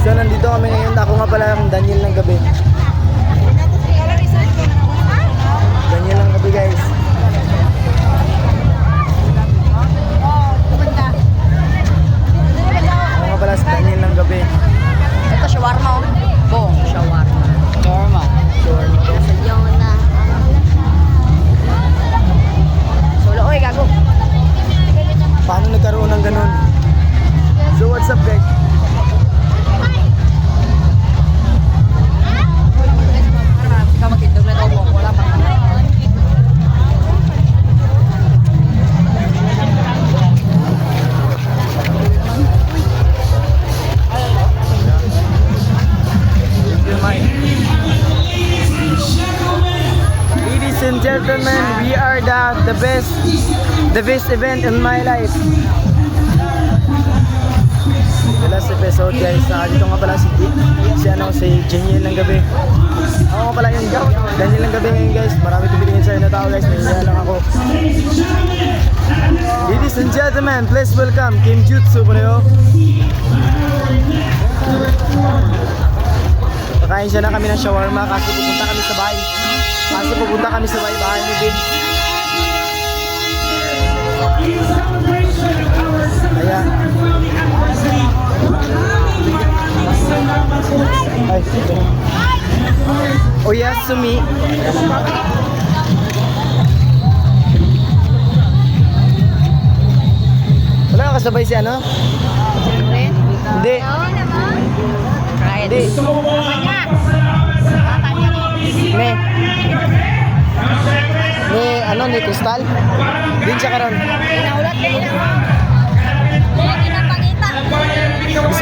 So nandito kami ngayon. Ako nga pala ang Daniel ng gabi. Daniel ng gabi guys. Ako nga pala si Daniel ng gabi. Ito, shawarma oh. Bong, shawarma. Shawarma. Shawarma. Sayona. Solo, oy, gago. Paano nagkaroon ng ganun? So what's up guys? Ikaw magtindog na ito, wala pa. Ladies and gentlemen, we are the best event in my life. The last episode guys, dito nga pala si Daniel ng gabi. Ako nga pala yung Daniel ng gabi ngayon guys. Marami tumitingin sa'yo na tao guys, nahihiya lang ako. Ladies and gentlemen, please welcome Kim Jutsu pareho. Kakain siya na kami ng shawarma kasi pupunta kami sa bahay. Bahay ni Bin. Kaya ay, Oyasumi. Wala ka kasabay si ano? Siyempre. Hindi. Right. Hindi. Ni Crystal? Din siya karon. Pinaulat kayo. Hindi na pangita.